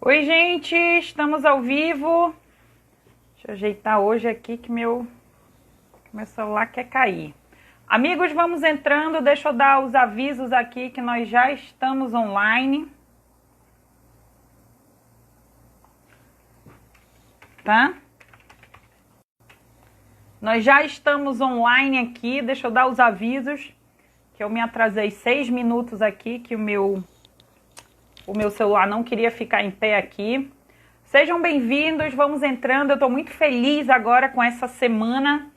Oi, gente, estamos ao vivo. Deixa eu ajeitar hoje aqui que meu celular quer cair. Amigos, vamos entrando. Deixa eu dar os avisos aqui que nós já estamos online. Tá? Nós já estamos online aqui. Deixa eu dar os avisos que eu me atrasei 6 minutos aqui, que o meu celular não queria ficar em pé aqui. Sejam bem-vindos, vamos entrando. Eu estou muito feliz agora com essa semana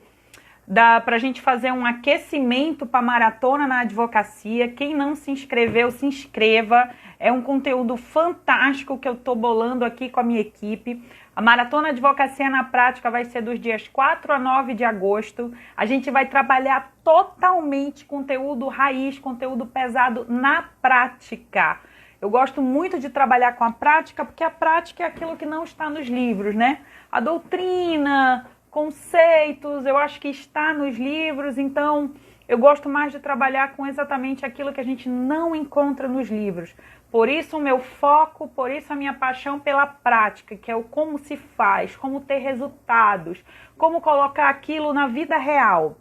para a gente fazer um aquecimento para a maratona na advocacia. Quem não se inscreveu, se inscreva. É um conteúdo fantástico que eu estou bolando aqui com a minha equipe. A Maratona Advocacia na Prática vai ser dos dias 4 a 9 de agosto. A gente vai trabalhar totalmente conteúdo raiz, conteúdo pesado na prática. Eu gosto muito de trabalhar com a prática, porque a prática é aquilo que não está nos livros, né? A doutrina, conceitos, eu acho que está nos livros, então eu gosto mais de trabalhar com exatamente aquilo que a gente não encontra nos livros. Por isso o meu foco, por isso a minha paixão pela prática, que é o como se faz, como ter resultados, como colocar aquilo na vida real.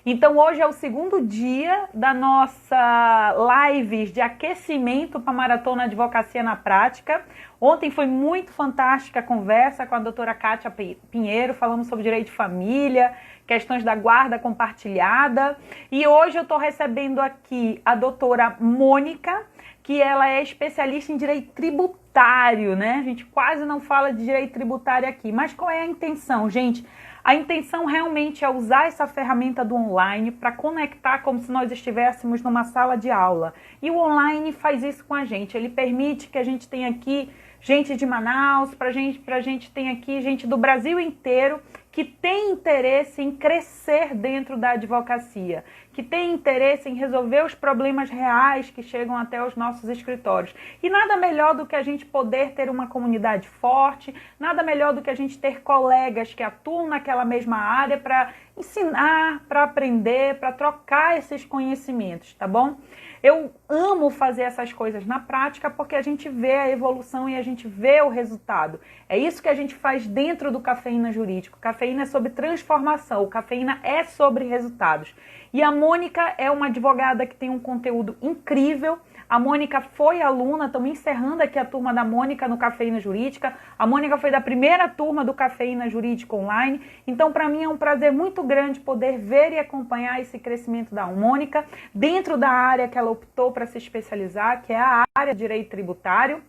Então hoje é o segundo dia da nossa lives de aquecimento para a Maratona Advocacia na Prática. Ontem foi muito fantástica a conversa com a doutora Kátia Pinheiro, falamos sobre direito de família, questões da guarda compartilhada. E hoje eu estou recebendo aqui a doutora Mônica, que ela é especialista em direito tributário, né? A gente quase não fala de direito tributário aqui, mas qual é a intenção, gente? A intenção realmente é usar essa ferramenta do online para conectar como se nós estivéssemos numa sala de aula. E o online faz isso com a gente. Ele permite que a gente tenha aqui gente de Manaus, para a gente tem aqui gente do Brasil inteiro que tem interesse em crescer dentro da advocacia, que tem interesse em resolver os problemas reais que chegam até os nossos escritórios. E nada melhor do que a gente poder ter uma comunidade forte, nada melhor do que a gente ter colegas que atuam naquela mesma área para ensinar, para aprender, para trocar esses conhecimentos, tá bom? Eu amo fazer essas coisas na prática porque a gente vê a evolução e a gente vê o resultado. É isso que a gente faz dentro do Cafeína Jurídico. Cafeína é sobre transformação, o Cafeína é sobre resultados. E a Mônica é uma advogada que tem um conteúdo incrível. A Mônica foi aluna, estamos encerrando aqui a turma da Mônica no Cafeína Jurídica. A Mônica foi da primeira turma do Cafeína Jurídico Online. Então, para mim é um prazer muito grande poder ver e acompanhar esse crescimento da Mônica dentro da área que ela optou para se especializar, que é a área de direito tributário.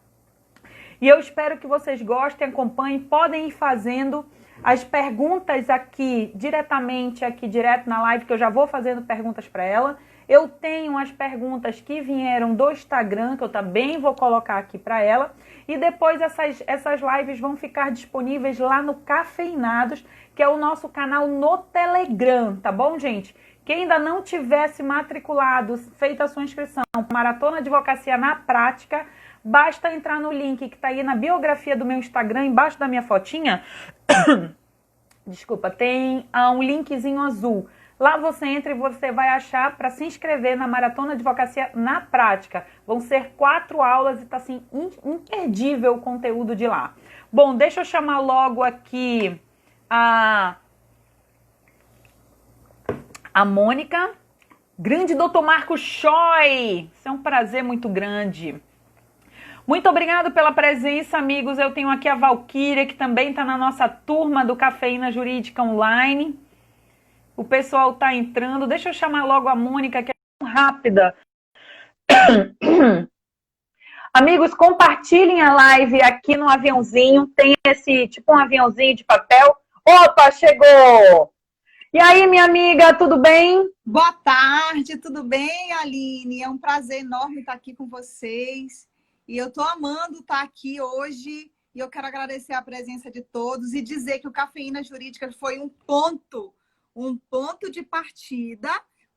E eu espero que vocês gostem, acompanhem, podem ir fazendo as perguntas aqui diretamente, direto na live, que eu já vou fazendo perguntas para ela. Eu tenho as perguntas que vieram do Instagram, que eu também vou colocar aqui para ela. E depois essas lives vão ficar disponíveis lá no Cafeinados, que é o nosso canal no Telegram, tá bom, gente? Quem ainda não tivesse matriculado, feito a sua inscrição para Maratona Advocacia na Prática, basta entrar no link que está aí na biografia do meu Instagram, embaixo da minha fotinha. Desculpa, tem um linkzinho azul. Lá você entra e você vai achar para se inscrever na Maratona Advocacia na Prática. Vão ser 4 aulas e está assim, imperdível o conteúdo de lá. Bom, deixa eu chamar logo aqui a Mônica. Grande doutor Marcos Choi. Isso é um prazer muito grande. Muito obrigado pela presença, amigos. Eu tenho aqui a Valquíria, que também está na nossa turma do Cafeína Jurídica Online. O pessoal está entrando. Deixa eu chamar logo a Mônica, que é tão rápida. Amigos, compartilhem a live aqui no aviãozinho. Tem esse, tipo um aviãozinho de papel. Opa, chegou! E aí, minha amiga, tudo bem? Boa tarde, tudo bem, Aline? É um prazer enorme estar aqui com vocês. E eu estou amando estar aqui hoje. E eu quero agradecer a presença de todos e dizer que o Cafeína Jurídica foi um ponto de partida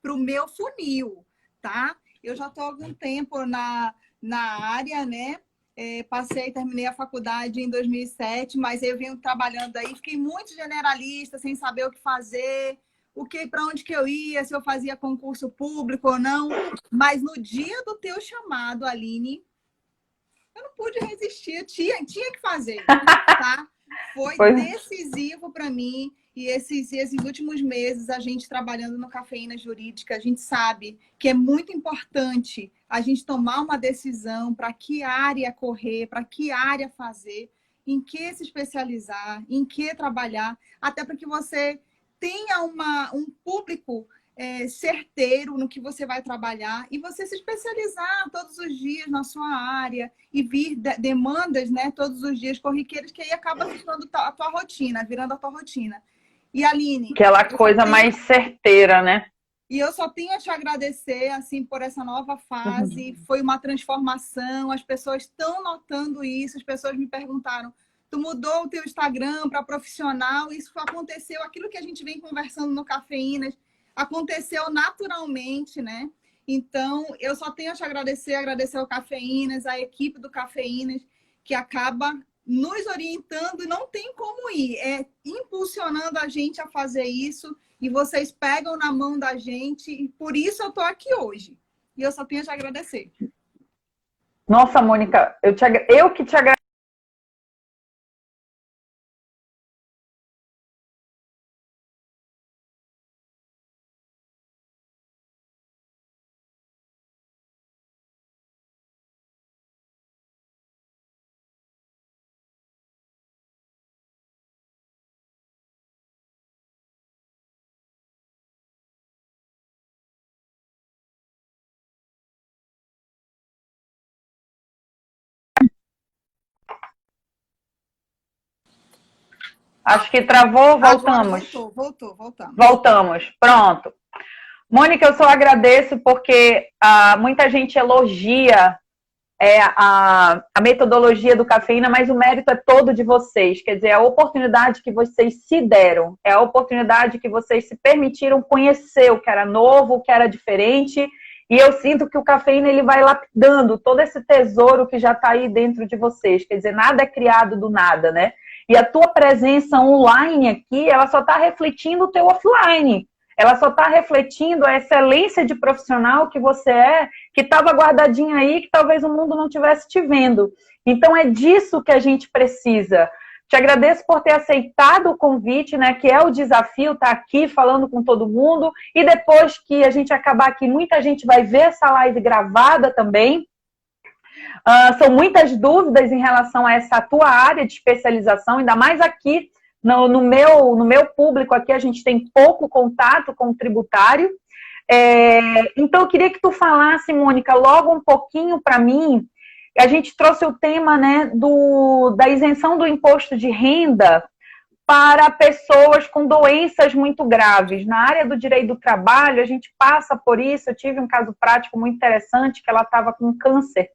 para o meu funil, tá? Eu já estou há algum tempo na área, né? Terminei a faculdade em 2007, mas eu venho trabalhando aí, fiquei muito generalista, sem saber o que fazer, para onde que eu ia, se eu fazia concurso público ou não. Mas no dia do teu chamado, Aline, eu não pude resistir, tinha que fazer, tá? Foi decisivo para mim. E esses últimos meses, a gente trabalhando no Cafeína Jurídica, a gente sabe que é muito importante a gente tomar uma decisão para que área correr, para que área fazer, em que se especializar, em que trabalhar, até para que você tenha um público certeiro no que você vai trabalhar e você se especializar todos os dias na sua área e vir demandas, né, todos os dias corriqueiras, que aí acaba virando a tua rotina, virando a tua rotina. E Aline... Aquela coisa mais certeira, né? E eu só tenho a te agradecer, assim, por essa nova fase. Foi uma transformação, as pessoas estão notando isso, as pessoas me perguntaram, tu mudou o teu Instagram para profissional? Isso aconteceu, aquilo que a gente vem conversando no Cafeínas, aconteceu naturalmente, né? Então, eu só tenho a te agradecer ao Cafeínas, a equipe do Cafeínas, que acaba nos orientando e não tem como ir. É impulsionando a gente a fazer isso e vocês pegam na mão da gente e por isso eu estou aqui hoje. E eu só tenho a te agradecer. Nossa, Mônica, eu que te agradeço. Acho que travou, voltamos. Voltamos. Voltamos, pronto. Mônica, eu só agradeço porque muita gente elogia a metodologia do Cafeína, mas o mérito é todo de vocês. Quer dizer, a oportunidade que vocês se deram, é a oportunidade que vocês se permitiram conhecer o que era novo, o que era diferente. E eu sinto que o Cafeína ele vai lapidando todo esse tesouro que já está aí dentro de vocês. Quer dizer, nada é criado do nada, né? E a tua presença online aqui, ela só está refletindo o teu offline. Ela só está refletindo a excelência de profissional que você é, que estava guardadinha aí, que talvez o mundo não estivesse te vendo. Então, é disso que a gente precisa. Te agradeço por ter aceitado o convite, né, que é o desafio, estar aqui falando com todo mundo. E depois que a gente acabar aqui, muita gente vai ver essa live gravada também. São muitas dúvidas em relação a essa tua área de especialização, ainda mais aqui no meu público aqui, a gente tem pouco contato com o tributário. Então, eu queria que tu falasse, Mônica, logo um pouquinho para mim. A gente trouxe o tema, né, da isenção do imposto de renda para pessoas com doenças muito graves. Na área do direito do trabalho, a gente passa por isso. Eu tive um caso prático muito interessante, que ela estava com câncer,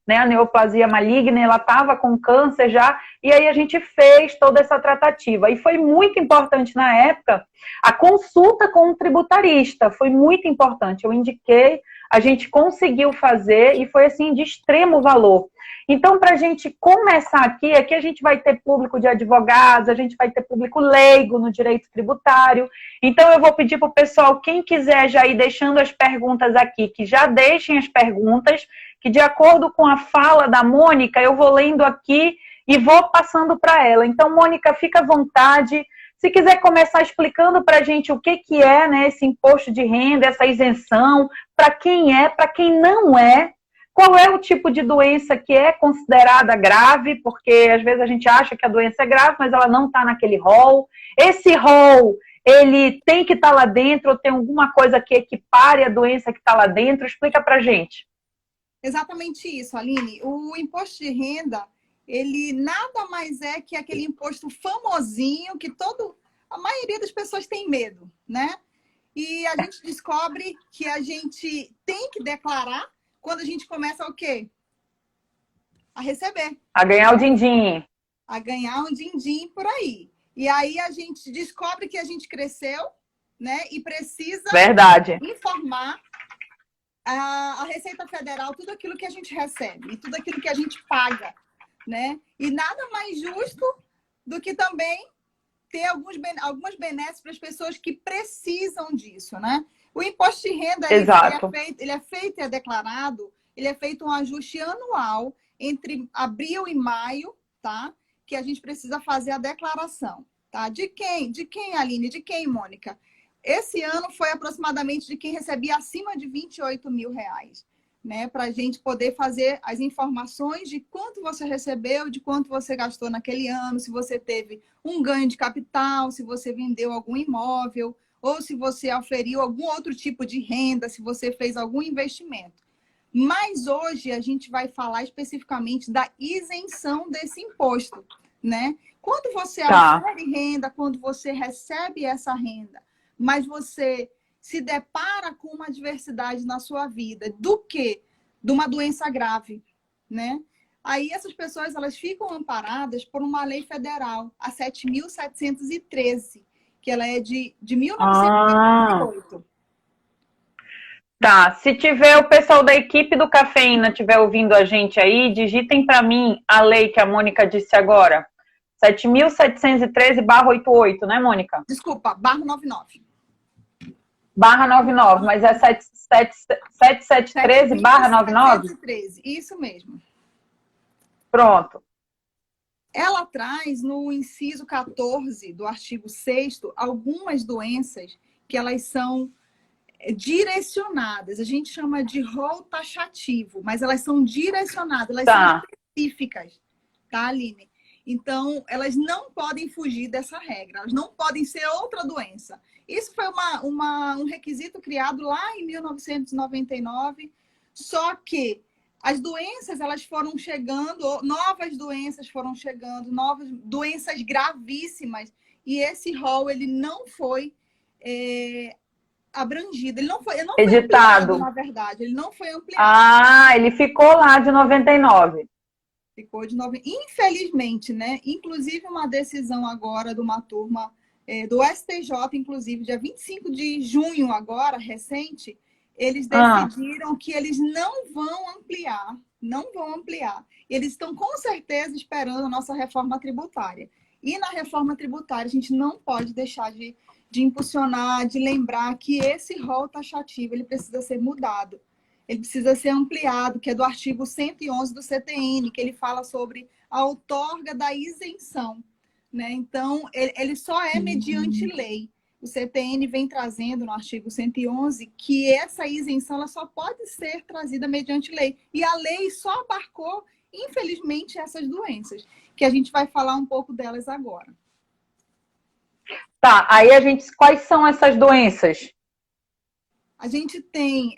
né, a neoplasia maligna, ela estava com câncer já, e aí a gente fez toda essa tratativa. E foi muito importante na época a consulta com o tributarista, foi muito importante. Eu indiquei, a gente conseguiu fazer e foi assim de extremo valor. Então, para a gente começar aqui a gente vai ter público de advogados, a gente vai ter público leigo no direito tributário. Então, eu vou pedir para o pessoal, quem quiser já ir deixando as perguntas aqui, que já deixem as perguntas, que de acordo com a fala da Mônica, eu vou lendo aqui e vou passando para ela. Então, Mônica, fica à vontade. Se quiser começar explicando para a gente o que é, né, esse imposto de renda, essa isenção, para quem não é, qual é o tipo de doença que é considerada grave, porque às vezes a gente acha que a doença é grave, mas ela não está naquele rol. Esse rol, ele tem que estar lá dentro, ou tem alguma coisa que equipare a doença que está lá dentro? Explica para a gente. Exatamente isso, Aline. O imposto de renda, ele nada mais é que aquele imposto famosinho que a maioria das pessoas tem medo, né? E a gente descobre que a gente tem que declarar quando a gente começa o quê? A receber. A ganhar o din-din. A ganhar um din-din por aí. E aí a gente descobre que a gente cresceu, né? E precisa informar a Receita Federal tudo aquilo que a gente recebe e tudo aquilo que a gente paga, né? E nada mais justo do que também ter algumas benesses para as pessoas que precisam disso, né? O imposto de renda, ele é feito e é declarado, ele é feito um ajuste anual entre abril e maio, tá? Que a gente precisa fazer a declaração, tá? De quem? De quem, Aline? De quem, Mônica? Esse ano foi aproximadamente de quem recebia acima de R$ 28.000, né? Para a gente poder fazer as informações de quanto você recebeu, de quanto você gastou naquele ano, se você teve um ganho de capital, se você vendeu algum imóvel, ou se você oferiu algum outro tipo de renda, se você fez algum investimento. Mas hoje a gente vai falar especificamente da isenção desse imposto, né? Quando você ofere renda, quando você recebe essa renda, mas você se depara com uma adversidade na sua vida, do quê? De uma doença grave, né? Aí essas pessoas, elas ficam amparadas por uma lei federal, a 7.713, que ela é de 1988. Tá, se tiver o pessoal da equipe do Cafeína estiver ouvindo a gente aí, digitem para mim a lei que a Mônica disse agora. 7.713/88, né, Mônica? Desculpa, /99. /99, mas é 7713/99? 7.713, isso mesmo. Pronto. Ela traz no inciso 14 do artigo 6º algumas doenças que elas são direcionadas. A gente chama de rol taxativo, mas elas são direcionadas, elas são específicas, tá, Aline? Então, elas não podem fugir dessa regra, elas não podem ser outra doença. Isso foi um requisito criado lá em 1999, só que as doenças, elas foram chegando, novas doenças foram chegando, novas doenças gravíssimas, e esse rol, ele não foi abrangido, ele não foi editado, ampliado, na verdade, ele não foi ampliado. Ah, ele ficou lá de 99. Ficou de 99, infelizmente, né? Inclusive uma decisão agora de uma turma do STJ, inclusive, dia 25 de junho agora, recente, eles decidiram que eles não vão ampliar, Eles estão com certeza esperando a nossa reforma tributária. E na reforma tributária a gente não pode deixar de impulsionar, de lembrar que esse rol taxativo, ele precisa ser mudado. Ele precisa ser ampliado, que é do artigo 111 do CTN, que ele fala sobre a outorga da isenção, né? Então, ele só é mediante lei. O CTN vem trazendo no artigo 111 que essa isenção ela só pode ser trazida mediante lei. E a lei só abarcou, infelizmente, essas doenças, que a gente vai falar um pouco delas agora. Tá, aí quais são essas doenças? A gente tem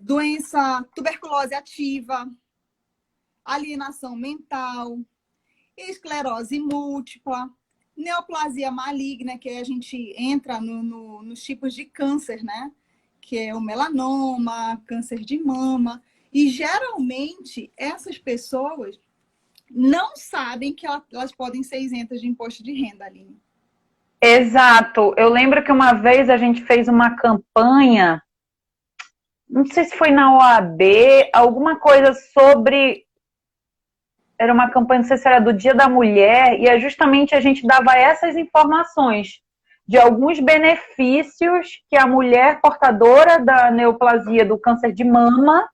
doença, tuberculose ativa, alienação mental, esclerose múltipla, neoplasia maligna, que aí a gente entra nos tipos de câncer, né? Que é o melanoma, câncer de mama. E geralmente essas pessoas não sabem que elas podem ser isentas de imposto de renda, Aline. Exato. Eu lembro que uma vez a gente fez uma campanha, não sei se foi na OAB, alguma coisa sobre... Era uma campanha, não sei se era do Dia da Mulher, e justamente a gente dava essas informações de alguns benefícios que a mulher portadora da neoplasia do câncer de mama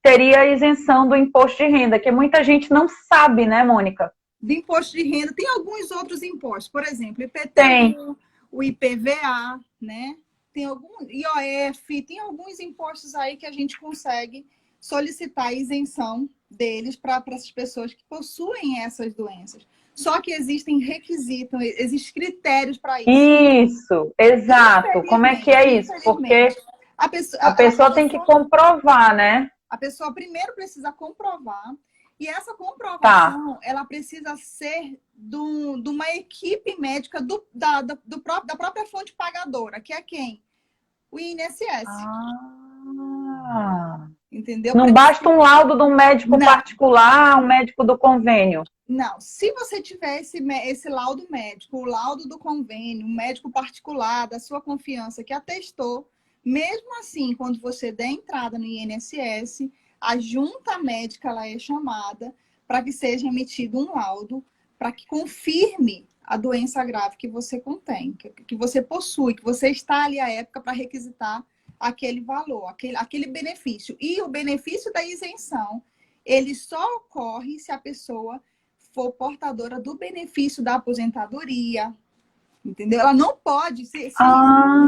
teria a isenção do imposto de renda, que muita gente não sabe, né, Mônica? De imposto de renda, tem alguns outros impostos, por exemplo, IPTU, o IPVA, né? Tem algum IOF, tem alguns impostos aí que a gente consegue solicitar a isenção deles para essas pessoas que possuem essas doenças. Só que existem requisitos, existem critérios para isso. Isso, exato. Como é que é isso? Porque a pessoa tem que comprovar, né? A pessoa primeiro precisa comprovar. E essa comprovação, ela precisa ser de uma equipe médica da própria fonte pagadora, que é quem? O INSS. Entendeu? Não basta um laudo de um médico particular, um médico do convênio. Não. Se você tiver esse laudo médico, o laudo do convênio, um médico particular da sua confiança que atestou, mesmo assim, quando você der entrada no INSS, a junta médica ela é chamada para que seja emitido um laudo para que confirme a doença grave que você contém, que você possui, que você está ali à época para requisitar aquele valor, aquele benefício. E o benefício da isenção, ele só ocorre se a pessoa for portadora do benefício da aposentadoria, entendeu? Ela não pode, não Ah,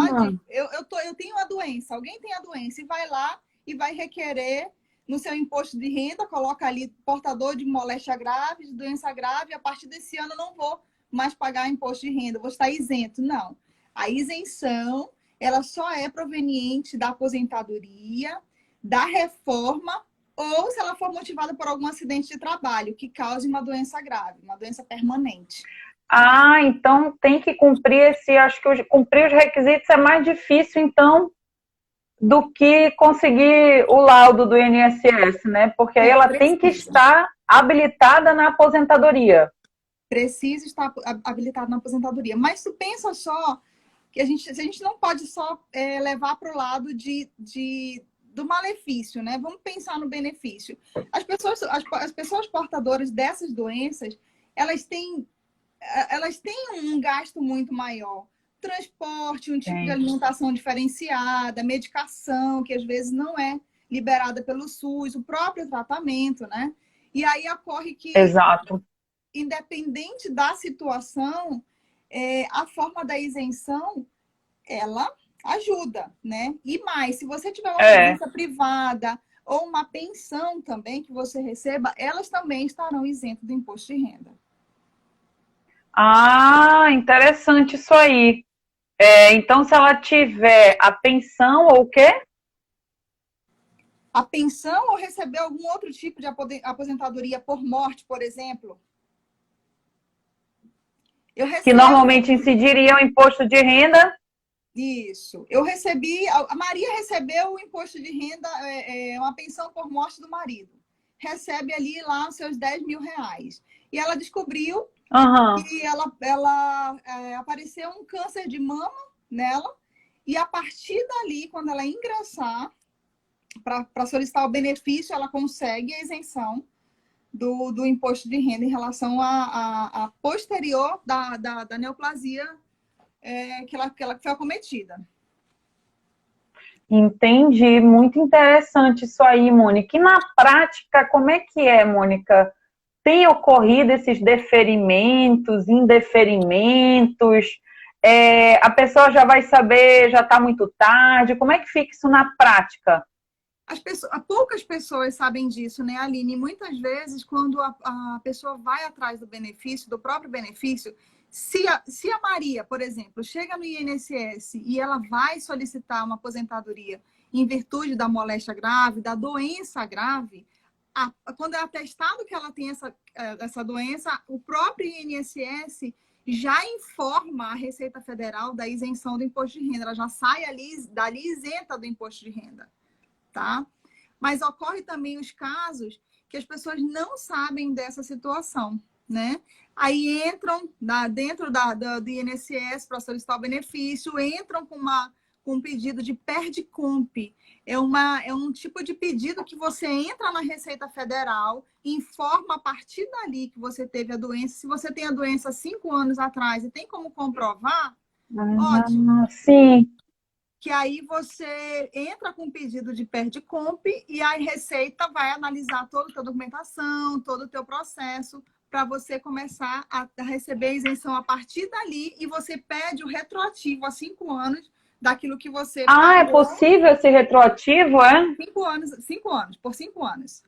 pode. Eu tenho a doença, alguém tem a doença e vai lá e vai requerer no seu imposto de renda, coloca ali portador de moléstia grave, de doença grave, a partir desse ano eu não vou mais pagar imposto de renda, vou estar isento. Não. A isenção, ela só é proveniente da aposentadoria, da reforma, ou se ela for motivada por algum acidente de trabalho que cause uma doença grave, uma doença permanente. então tem que cumprir acho que cumprir os requisitos é mais difícil, então, do que conseguir o laudo do INSS, né? Porque aí ela tem que estar habilitada na aposentadoria. Precisa estar habilitado na aposentadoria. Mas tu pensa só que a gente não pode só levar para o lado do malefício, né? Vamos pensar no benefício. As pessoas portadoras dessas doenças, elas têm um gasto muito maior. Transporte, um tipo de alimentação diferenciada, medicação, que às vezes não é liberada pelo SUS, o próprio tratamento, né? E aí ocorre que, exato, independente da situação, a forma da isenção, ela ajuda, né? E mais, se você tiver uma previdência privada ou uma pensão também que você receba, elas também estarão isentas do imposto de renda. Ah, interessante isso aí. Então, se ela tiver a pensão ou o quê? A pensão ou receber algum outro tipo de aposentadoria por morte, por exemplo. Que normalmente incidiria o imposto de renda. Isso. Eu recebi, a Maria recebeu o imposto de renda, uma pensão por morte do marido. Recebe ali lá os seus 10 mil reais. E ela descobriu que ela apareceu um câncer de mama nela. E a partir dali, quando ela ingressar para solicitar o benefício, ela consegue a isenção do imposto de renda em relação à posterior da neoplasia que ela foi acometida. Entendi, muito interessante isso aí, Mônica. E na prática, como é que é, Mônica? Tem ocorrido esses deferimentos, indeferimentos? A pessoa já vai saber, já está muito tarde? Como é que fica isso na prática? Poucas pessoas sabem disso, né, Aline? Muitas vezes, quando a pessoa vai atrás do benefício, do próprio benefício, se a Maria, por exemplo, chega no INSS e ela vai solicitar uma aposentadoria em virtude da moléstia grave, da doença grave, quando é atestado que ela tem essa doença, o próprio INSS já informa a Receita Federal da isenção do imposto de renda. Ela já sai dali isenta do imposto de renda. Tá? Mas ocorre também os casos que as pessoas não sabem dessa situação, né? Aí entram dentro do INSS para solicitar o benefício, entram com um pedido de PERDCOMP. É um tipo de pedido que você entra na Receita Federal, informa a partir dali que você teve a doença. Se você tem a doença 5 anos atrás e tem como comprovar, ótimo. Sim. Que aí você entra com um pedido de PERDCOMP e a Receita vai analisar toda a tua documentação, todo o teu processo, para você começar a receber a isenção a partir dali e você pede o retroativo a 5 anos daquilo que você pagou. É possível esse retroativo, é? 5 anos, por 5 anos.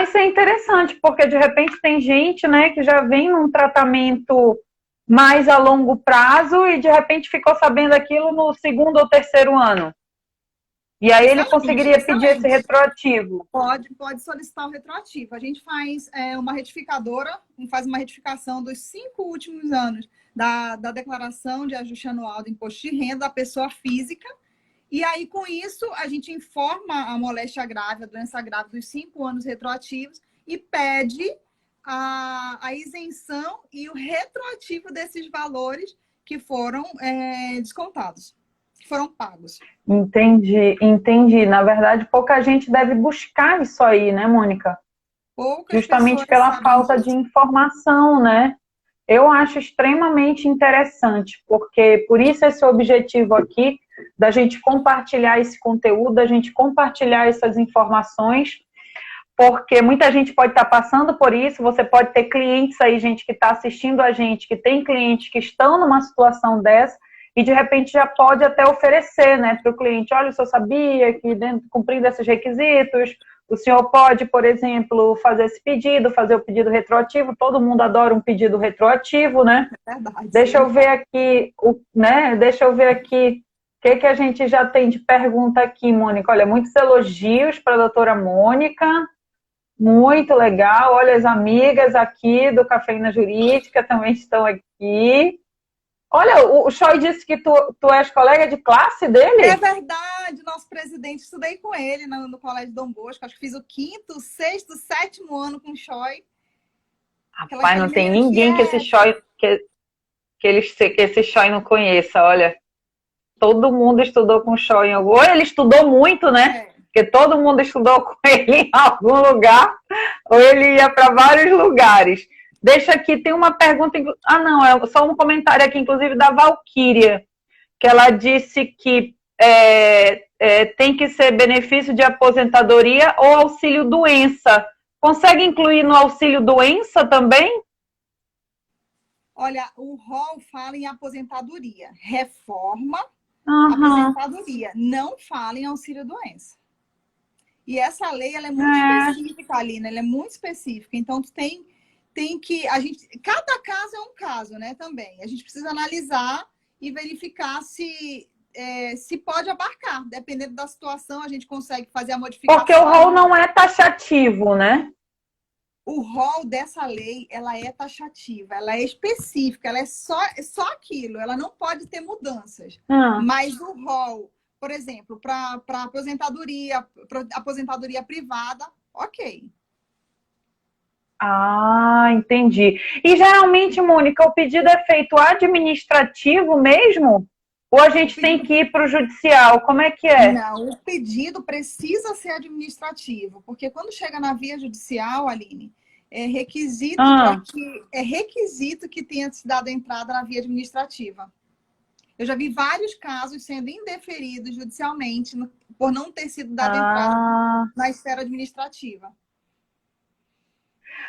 Isso é interessante, porque de repente tem gente, né, que já vem num tratamento mais a longo prazo e de repente ficou sabendo aquilo no 2º ou 3º ano. E aí ele conseguiria pedir esse retroativo? Pode solicitar o retroativo. A gente faz uma retificação dos 5 últimos anos da declaração de ajuste anual do imposto de renda da pessoa física. E aí, com isso, a gente informa a moléstia grave, a doença grave dos 5 anos retroativos e pede a isenção e o retroativo desses valores que foram descontados, que foram pagos. Entendi. Na verdade, pouca gente deve buscar isso aí, né, Mônica? Justamente pela falta de informação, né? Eu acho extremamente interessante, porque por isso esse objetivo aqui da gente compartilhar esse conteúdo, da gente compartilhar essas informações, porque muita gente pode estar passando por isso, você pode ter clientes aí, gente que está assistindo a gente, que tem clientes que estão numa situação dessa, e de repente já pode até oferecer, né, para o cliente, olha, o senhor sabia que cumprindo esses requisitos, o senhor pode, por exemplo, fazer esse pedido, fazer o pedido retroativo, todo mundo adora um pedido retroativo, né? É verdade. Deixa eu ver aqui, Deixa eu ver aqui o que a gente já tem de pergunta aqui, Mônica. Olha, muitos elogios para a doutora Mônica. Muito legal. Olha, as amigas aqui do Cafeína Jurídica também estão aqui. Olha, o Choi disse que tu és colega de classe dele? É verdade, nosso presidente, estudei com ele no Colégio Dom Bosco, acho que fiz o 5º, 6º, 7º ano com o Choi. Rapaz, não tem ninguém que esse Choi, que esse Choi não conheça, olha. Todo mundo estudou com o Choi. Ou ele estudou muito, né? Porque todo mundo estudou com ele em algum lugar, ou ele ia para vários lugares. Deixa aqui, tem uma pergunta... Ah, não, é só um comentário aqui, inclusive, da Valquíria, que ela disse que tem que ser benefício de aposentadoria ou auxílio-doença. Consegue incluir no auxílio-doença também? Olha, o rol fala em aposentadoria. Reforma, aposentadoria. Não fala em auxílio-doença. E essa lei, ela é muito específica, Alina, ela é muito específica. Então, tu tem que... cada caso é um caso, né, também. A gente precisa analisar e verificar se pode abarcar. Dependendo da situação, a gente consegue fazer a modificação. Porque o rol não é taxativo, né? O rol dessa lei, ela é taxativa, ela é específica, ela é só aquilo, ela não pode ter mudanças. Mas o rol, por exemplo, para aposentadoria privada, ok. Ah, entendi. E geralmente, Mônica, o pedido é feito administrativo mesmo? Ou a gente tem que ir para o judicial? Como é que é? Não, o pedido precisa ser administrativo, porque quando chega na via judicial, Aline, é requisito que tenha se dado entrada na via administrativa. Eu já vi vários casos sendo indeferidos judicialmente por não ter sido dada entrada na esfera administrativa.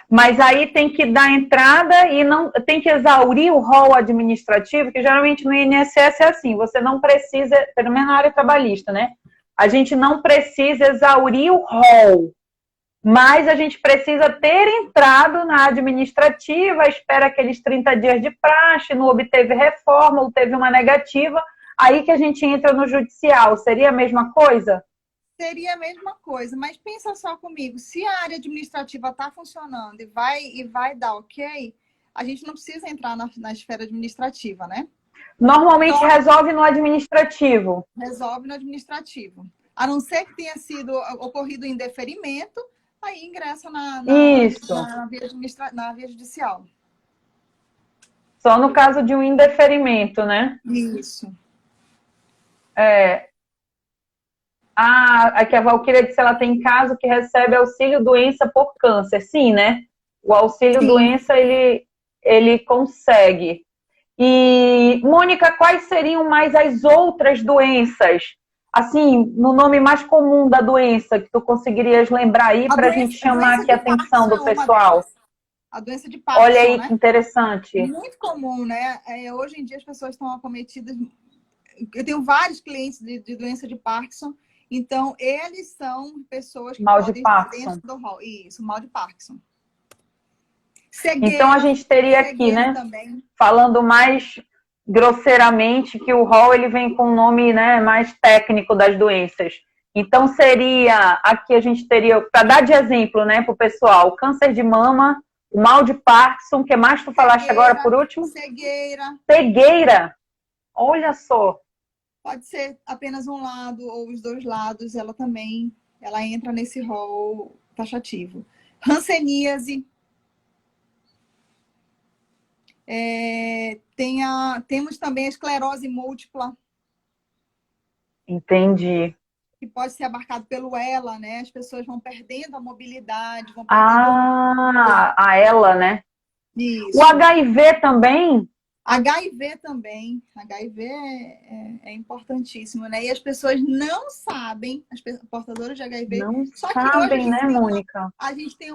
Mas aí tem que dar entrada e não tem que exaurir o rol administrativo, que geralmente no INSS é assim, você não precisa, pelo menos na área trabalhista, né? A gente não precisa exaurir o rol, mas a gente precisa ter entrado na administrativa, espera aqueles 30 dias de praxe, não obteve reforma ou teve uma negativa, aí que a gente entra no judicial. Seria a mesma coisa? Seria a mesma coisa, mas pensa só comigo, se a área administrativa está funcionando e vai dar ok, a gente não precisa entrar na esfera administrativa, né? Normalmente então, resolve no administrativo. Resolve no administrativo. A não ser que tenha sido ocorrido indeferimento, aí ingressa na via judicial. Só no caso de um indeferimento, né? Isso. Aqui a Valquíria disse que ela tem caso que recebe auxílio-doença por câncer. Sim, né? O auxílio-doença, ele consegue. E, Mônica, quais seriam mais as outras doenças? Assim, no nome mais comum da doença, que tu conseguirias lembrar aí para a gente chamar aqui a atenção do pessoal? A doença de Parkinson, olha aí, né? Que interessante. Muito comum, né? Hoje em dia as pessoas estão acometidas... Eu tenho vários clientes de doença de Parkinson. Então, eles são pessoas que podem estar dentro do rol. Isso, mal de Parkinson. Cegueira, então, a gente teria aqui, né? Também. Falando mais grosseiramente, que o rol ele vem com o nome, né, mais técnico das doenças. Então, seria... Aqui a gente teria... Para dar de exemplo, né, para o pessoal, câncer de mama, o mal de Parkinson, o que mais tu falaste agora por último? Cegueira. Cegueira. Olha só. Pode ser apenas um lado ou os dois lados, ela entra nesse rol taxativo. Hanseníase. Temos também a esclerose múltipla. Entendi. Que pode ser abarcado pelo ELA, né? As pessoas vão perdendo a mobilidade. A ELA, né? Isso. O HIV também? HIV também. HIV é importantíssimo, né? E as pessoas não sabem, portadoras de HIV, Não só que hoje sabem, né, Mônica? a gente tem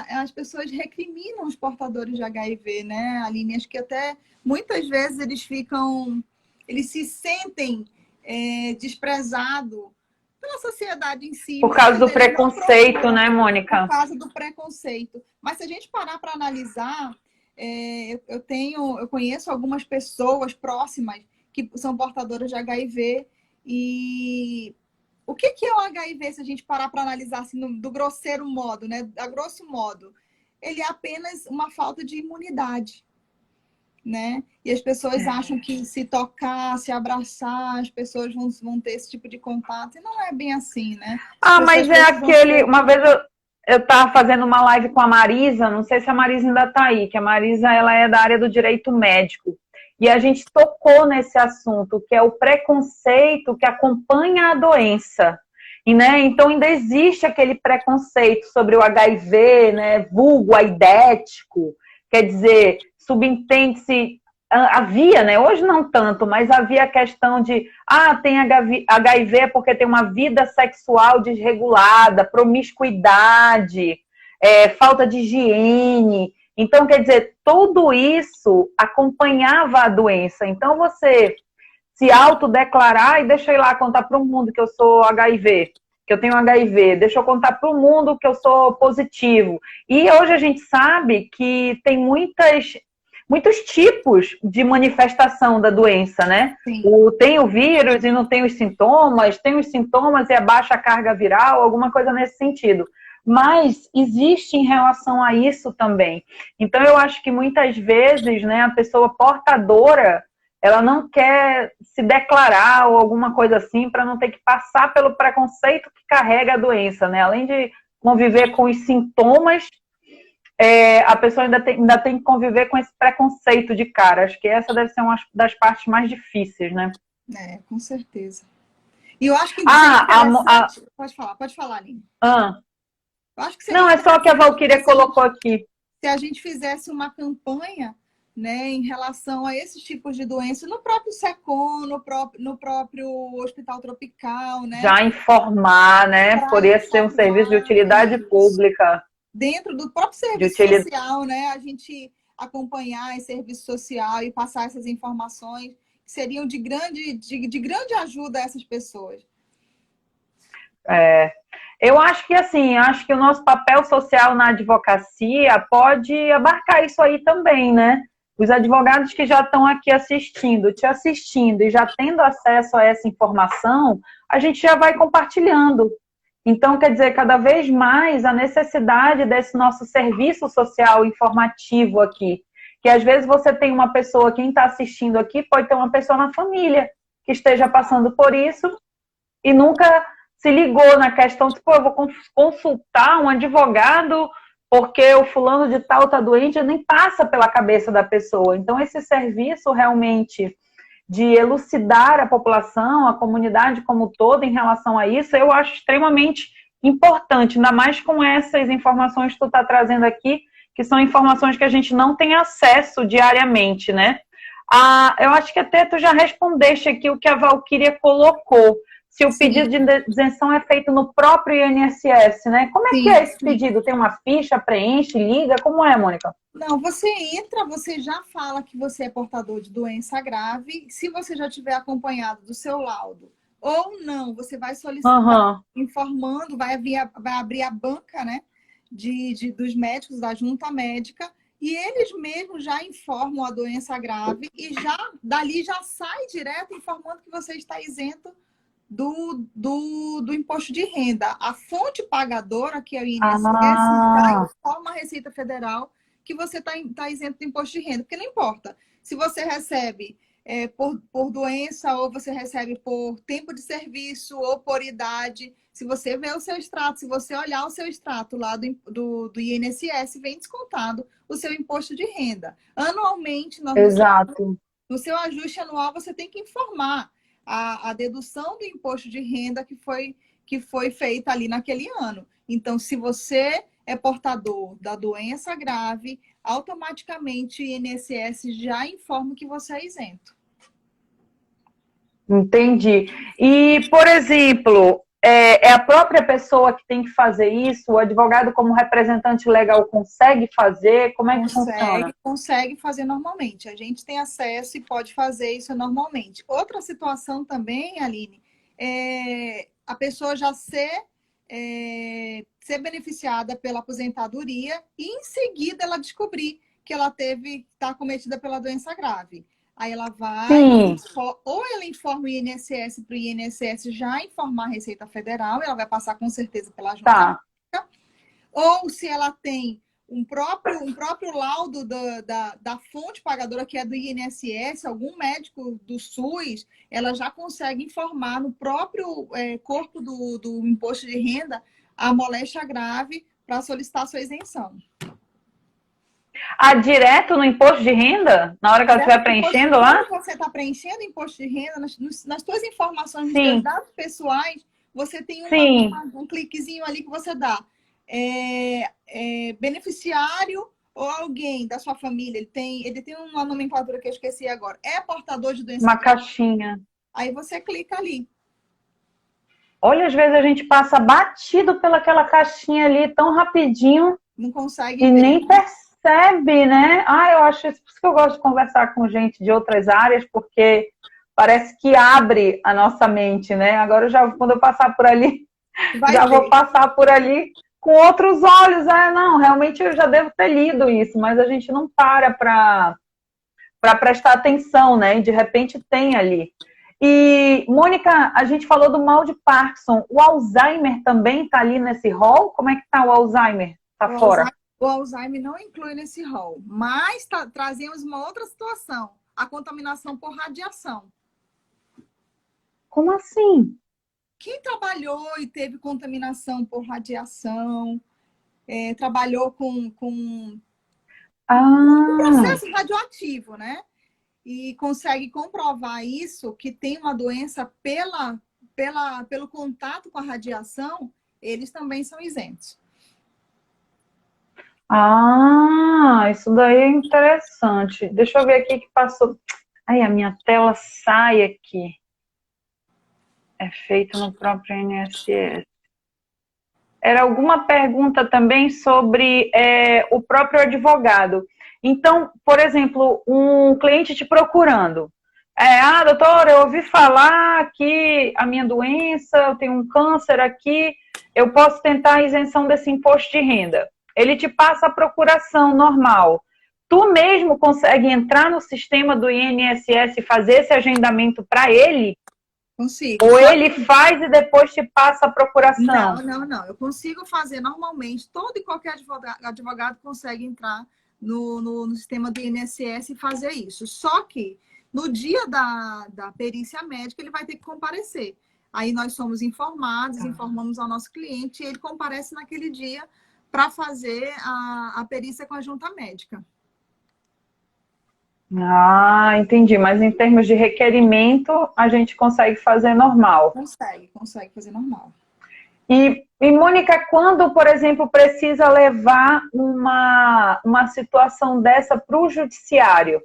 as pessoas recriminam os portadores de HIV, né, Aline? Acho que até muitas vezes eles se sentem desprezados pela sociedade em si, Por causa muitas do vezes não preconceito, procuram né, por Mônica? causa do preconceito. Mas se a gente parar para analisar, eu conheço algumas pessoas próximas que são portadoras de HIV e o que é o HIV se a gente parar para analisar assim, do grosseiro modo, né? A grosso modo, ele é apenas uma falta de imunidade, né? E as pessoas acham que se tocar, se abraçar, as pessoas vão ter esse tipo de contato. E não é bem assim, né? As Ah, pessoas mas é precisam aquele. ter... Uma vez eu tava fazendo uma live com a Marisa, não sei se a Marisa ainda tá aí, que a Marisa ela é da área do direito médico. E a gente tocou nesse assunto, que é o preconceito que acompanha a doença. E, né, então ainda existe aquele preconceito sobre o HIV, né, vulgo aidético, quer dizer, subentende-se, havia, né, hoje não tanto, mas havia a questão de tem HIV porque tem uma vida sexual desregulada, promiscuidade, falta de higiene. Então, quer dizer, tudo isso acompanhava a doença. Então, você se autodeclarar e deixa eu ir lá contar para o mundo que eu sou HIV, que eu tenho HIV, deixa eu contar para o mundo que eu sou positivo. E hoje a gente sabe que tem muitos tipos de manifestação da doença, né? Tem o vírus e não tem os sintomas e é baixa carga viral, alguma coisa nesse sentido. Mas existe em relação a isso também. Então, eu acho que muitas vezes, né, a pessoa portadora, ela não quer se declarar ou alguma coisa assim para não ter que passar pelo preconceito que carrega a doença, né? Além de conviver com os sintomas, a pessoa ainda tem que conviver com esse preconceito de cara. Acho que essa deve ser uma das partes mais difíceis, né? Com certeza. E eu acho que seria interessante... Pode falar, Aline. Eu acho que seria não, é só que a Valquíria colocou aqui. Se a gente fizesse uma campanha, né, em relação a esses tipos de doenças, no próprio SECOM, no próprio Hospital Tropical, né? Já informar, né? Poderia ser um serviço de utilidade pública. Dentro do próprio serviço social, né? A gente acompanhar esse serviço social e passar essas informações que seriam de grande ajuda a essas pessoas. Eu acho que assim, o nosso papel social na advocacia pode abarcar isso aí também, né? Os advogados que já estão aqui te assistindo e já tendo acesso a essa informação, a gente já vai compartilhando. Então, quer dizer, cada vez mais a necessidade desse nosso serviço social informativo aqui. Que às vezes você tem uma pessoa, quem está assistindo aqui, pode ter uma pessoa na família que esteja passando por isso e nunca se ligou na questão de, eu vou consultar um advogado porque o fulano de tal está doente, nem passa pela cabeça da pessoa. Então, esse serviço realmente de elucidar a população, a comunidade como um todo em relação a isso, eu acho extremamente importante, ainda mais com essas informações que tu está trazendo aqui, que são informações que a gente não tem acesso diariamente, né? Eu acho que até tu já respondeste aqui o que a Valquíria colocou, se o pedido de isenção é feito no próprio INSS, né? Como é que é esse pedido? Tem uma ficha, preenche, liga? Como é, Mônica? Não, você entra, você já fala que você é portador de doença grave, se você já tiver acompanhado do seu laudo ou não, você vai solicitar informando, vai abrir a banca, né, dos médicos da junta médica e eles mesmos já informam a doença grave e dali já sai direto informando que você está isento do imposto de renda. A fonte pagadora, que é o INSS, já informa a Receita Federal que você está isento do imposto de renda. Porque não importa se você recebe por doença, ou você recebe por tempo de serviço, ou por idade. Se você ver o seu extrato, se você olhar o seu extrato lá do INSS, vem descontado o seu imposto de renda. Anualmente, no seu ajuste anual, você tem que informar a dedução do imposto de renda que foi feita ali naquele ano. Então, se você é portador da doença grave, automaticamente o INSS já informa que você é isento. Entendi. E, por exemplo, é a própria pessoa que tem que fazer isso? O advogado, como representante legal, consegue fazer? Como é que funciona? Consegue fazer normalmente. A gente tem acesso e pode fazer isso normalmente. Outra situação também, Aline, é a pessoa já ser beneficiada pela aposentadoria e em seguida ela descobrir que ela está cometida pela doença grave. Aí ela vai, ou ela informa o INSS para o INSS já informar a Receita Federal, ela vai passar com certeza pela junta médica, ou se ela tem um próprio laudo da fonte pagadora, que é do INSS, algum médico do SUS, ela já consegue informar no próprio corpo do imposto de renda a moléstia grave para solicitar sua isenção. Ah, direto no imposto de renda? Na hora que ela estiver preenchendo lá? Quando você está preenchendo o imposto de renda, nas suas informações, nos seus dados pessoais, você tem um cliquezinho ali que você dá. Beneficiário ou alguém da sua família, ele tem uma nomenclatura que eu esqueci agora. É portador de doença grave? Caixinha. Aí você clica ali. Olha, às vezes a gente passa batido pelaquela caixinha ali tão rapidinho. Não consegue e ver. Nem percebe, né? Eu acho isso, por isso que eu gosto de conversar com gente de outras áreas, porque parece que abre a nossa mente, né? Agora, quando eu passar por ali, vou passar por ali com outros olhos. Não, realmente eu já devo ter lido isso, mas a gente não para prestar atenção, né? E de repente tem ali. E, Mônica, a gente falou do mal de Parkinson. O Alzheimer também está ali nesse rol? Como é que está o Alzheimer? Está fora? O Alzheimer não inclui nesse rol, mas trazemos uma outra situação, a contaminação por radiação. Como assim? Quem trabalhou e teve contaminação por radiação, trabalhou com um processo radioativo, né? E consegue comprovar isso, que tem uma doença pelo contato com a radiação, eles também são isentos. Isso daí é interessante. Deixa eu ver aqui que passou. A minha tela sai aqui. É feito no próprio INSS. Era alguma pergunta também sobre o próprio advogado. Então, por exemplo, um cliente te procurando. Doutora, eu ouvi falar que a minha doença, eu tenho um câncer aqui, eu posso tentar a isenção desse imposto de renda. Ele te passa a procuração normal. Tu mesmo consegue entrar no sistema do INSS e fazer esse agendamento para ele? Consigo. Ou ele faz e depois te passa a procuração? Não. Eu consigo fazer normalmente. Todo e qualquer advogado consegue entrar no sistema do INSS e fazer isso. Só que no dia da perícia médica, ele vai ter que comparecer. Aí nós somos informados, informamos ao nosso cliente e ele comparece naquele dia para fazer a perícia com a junta médica. Entendi. Mas em termos de requerimento, a gente consegue fazer normal. Consegue fazer normal. E Mônica, quando, por exemplo, precisa levar uma situação dessa para o judiciário,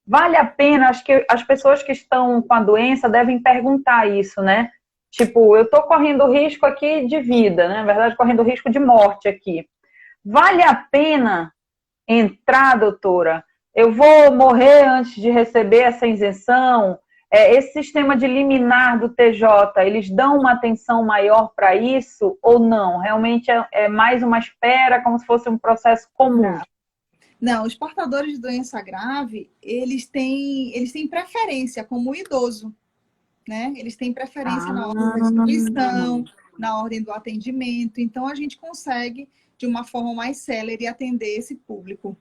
vale a pena? Acho que as pessoas que estão com a doença devem perguntar isso, né? Tipo, eu estou correndo risco aqui de vida, né? Na verdade, correndo risco de morte aqui. Vale a pena entrar, doutora? Eu vou morrer antes de receber essa isenção? Esse sistema de liminar do TJ, eles dão uma atenção maior para isso ou não? Realmente é mais uma espera, como se fosse um processo comum? Não, os portadores de doença grave, eles têm preferência, como o idoso, né? Eles têm preferência na ordem da instituição, na ordem do atendimento. Então, a gente consegue, de uma forma mais célere, atender esse público.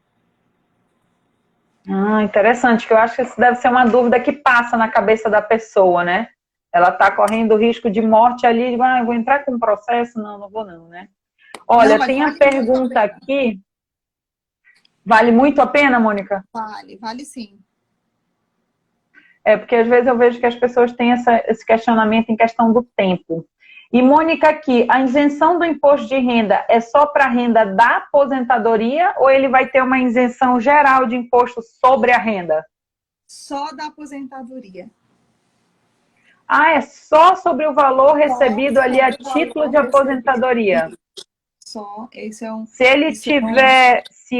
Interessante, que eu acho que isso deve ser uma dúvida que passa na cabeça da pessoa, né? Ela está correndo risco de morte ali, vou entrar com um processo? Não vou não, né? Olha, tem a pergunta aqui. Vale muito a pena, Mônica? Vale sim. Porque às vezes eu vejo que as pessoas têm esse questionamento em questão do tempo. E, Mônica, aqui, a isenção do imposto de renda é só para a renda da aposentadoria ou ele vai ter uma isenção geral de imposto sobre a renda? Só da aposentadoria. Ah, é só sobre o valor recebido ali a título de aposentadoria. Só, esse é um... Se ele tiver, se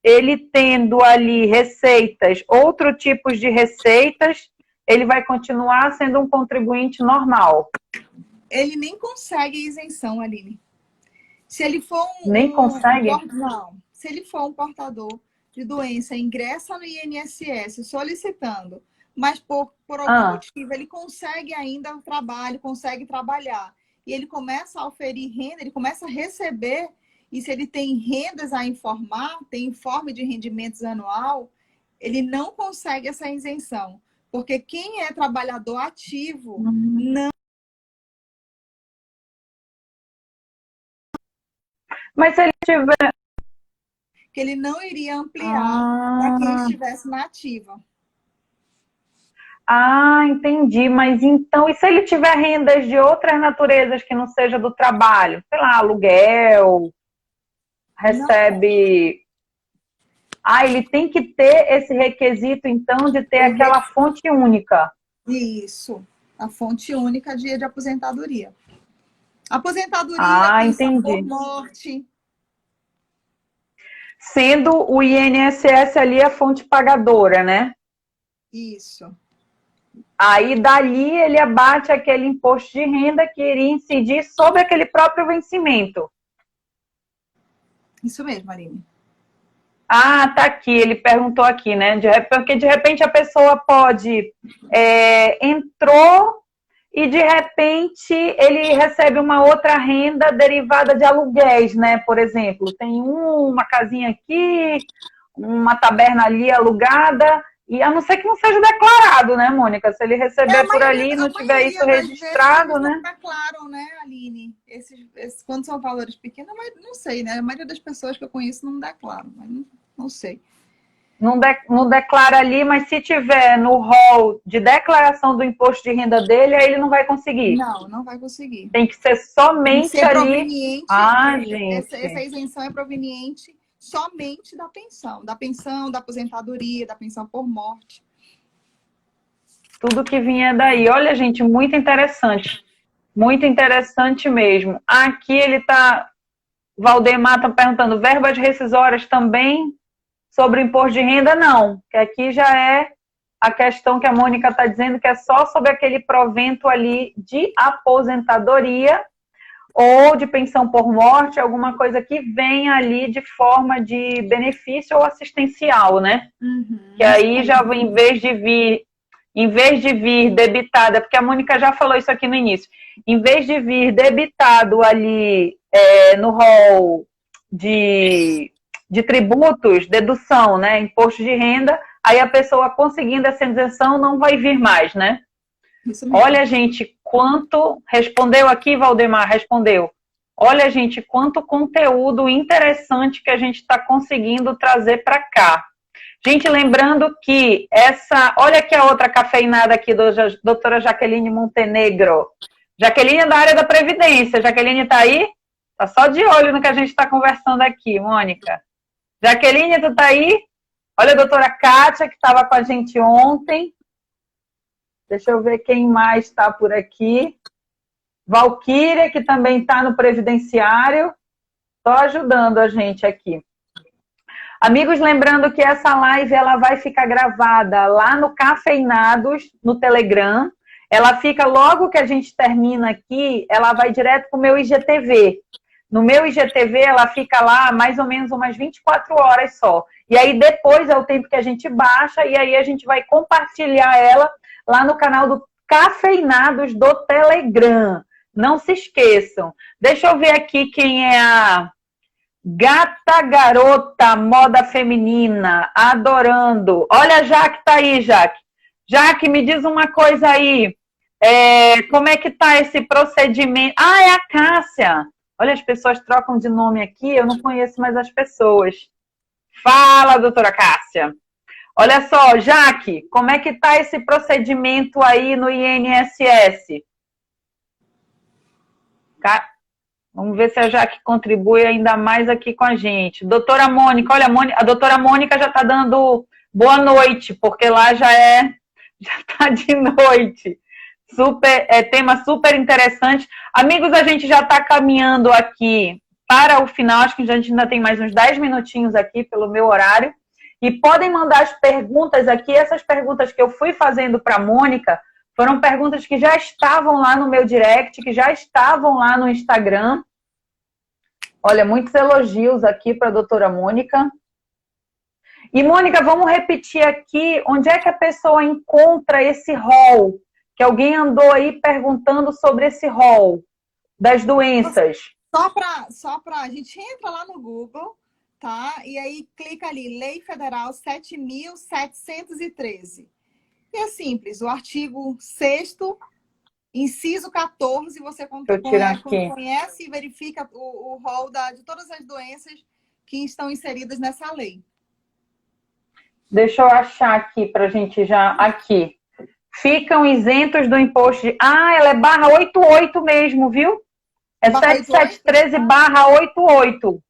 ele tendo ali receitas, outro tipos de receitas, ele vai continuar sendo um contribuinte normal. Ele nem consegue isenção, Aline. Se ele for Nem consegue? Não. Se ele for um portador de doença, ingressa no INSS solicitando, mas por algum motivo ele consegue ainda o trabalho, consegue trabalhar, e ele começa a oferir renda, ele começa a receber, e se ele tem rendas a informar, tem informe de rendimentos anual, ele não consegue essa isenção. Porque quem é trabalhador ativo não... Mas se ele tiver... que ele não iria ampliar para quem estivesse na ativa. Ah, entendi. Mas então, e se ele tiver rendas de outras naturezas que não seja do trabalho? Sei lá, aluguel, recebe... Ah, ele tem que ter esse requisito, então, de ter aquela fonte única. Isso, a fonte única de aposentadoria. Aposentadoria, pensão por morte. Sendo o INSS ali a fonte pagadora, né? Isso. Aí, dali, ele abate aquele imposto de renda que iria incidir sobre aquele próprio vencimento. Isso mesmo, Aline. Ah, tá aqui, ele perguntou aqui, né? Porque de repente a pessoa pode... entrou e de repente ele recebe uma outra renda derivada de aluguéis, né? Por exemplo, tem uma casinha aqui, uma taberna ali alugada, e a não ser que não seja declarado, né, Mônica? Se ele receber por ali e não tiver isso registrado, né? Não declaram, né, Aline? Quando são valores pequenos, mas não sei, né? A maioria das pessoas que eu conheço não declaram, mas não sei. Não declara ali, mas se tiver no rol de declaração do imposto de renda dele, aí ele não vai conseguir. Não vai conseguir. Tem que ser somente tem que ser ali. Proveniente, gente. Essa isenção é proveniente somente da pensão, da aposentadoria, da pensão por morte. Tudo que vinha daí. Olha, gente, muito interessante. Muito interessante mesmo. Aqui ele tá... Valdemar está perguntando, verbas rescisórias também sobre o imposto de renda? Não, que aqui já é a questão que a Mônica está dizendo, que é só sobre aquele provento ali de aposentadoria ou de pensão por morte, alguma coisa que vem ali de forma de benefício ou assistencial, né? Que aí já, em vez de vir debitada, porque a Mônica já falou isso aqui no início, em vez de vir debitado ali no rol de tributos, dedução, né, imposto de renda, aí a pessoa conseguindo essa isenção não vai vir mais, né? Olha, gente, quanto... Respondeu aqui, Valdemar? Respondeu. Olha, gente, quanto conteúdo interessante que a gente está conseguindo trazer para cá. Gente, lembrando que olha aqui a outra cafeinada aqui, doutora Jaqueline Montenegro. Jaqueline é da área da Previdência. Jaqueline está aí? Está só de olho no que a gente está conversando aqui, Mônica. Jaqueline, tu está aí? Olha a doutora Kátia, que estava com a gente ontem. Deixa eu ver quem mais está por aqui. Valquíria, que também está no Previdenciário. Estou ajudando a gente aqui. Amigos, lembrando que essa live ela vai ficar gravada lá no Cafeinados, no Telegram. Ela fica, logo que a gente termina aqui, ela vai direto para o meu IGTV. No meu IGTV, ela fica lá mais ou menos umas 24 horas só. E aí, depois é o tempo que a gente baixa, e aí a gente vai compartilhar ela lá no canal do Cafeinados do Telegram. Não se esqueçam. Deixa eu ver aqui quem é a Gata Garota Moda Feminina. Adorando. Olha a Jaque, tá aí, Jaque. Jaque, me diz uma coisa aí. Como é que tá esse procedimento? Ah, é a Cássia. Olha, as pessoas trocam de nome aqui, eu não conheço mais as pessoas. Fala, doutora Cássia. Olha só, Jaque, como é que está esse procedimento aí no INSS? Vamos ver se a Jaque contribui ainda mais aqui com a gente. Doutora Mônica, olha, a doutora Mônica já está dando boa noite, porque lá já está de noite. Tema super interessante. Amigos, a gente já está caminhando aqui para o final, acho que a gente ainda tem mais uns 10 minutinhos aqui pelo meu horário. E podem mandar as perguntas aqui, essas perguntas que eu fui fazendo para a Mônica, foram perguntas que já estavam lá no meu direct, que já estavam lá no Instagram. Olha, muitos elogios aqui para a doutora Mônica. E, Mônica, vamos repetir aqui, onde é que a pessoa encontra esse rol? Que alguém andou aí perguntando sobre esse rol das doenças. Só para a gente entra lá no Google, tá? E aí clica ali, Lei Federal 7.713. E é simples, o artigo 6º, inciso 14, você conhece e verifica o rol de todas as doenças que estão inseridas nessa lei. Deixa eu achar aqui para a gente já... Aqui. Ficam isentos do imposto de... ela é /88 mesmo, viu? É 7713/88.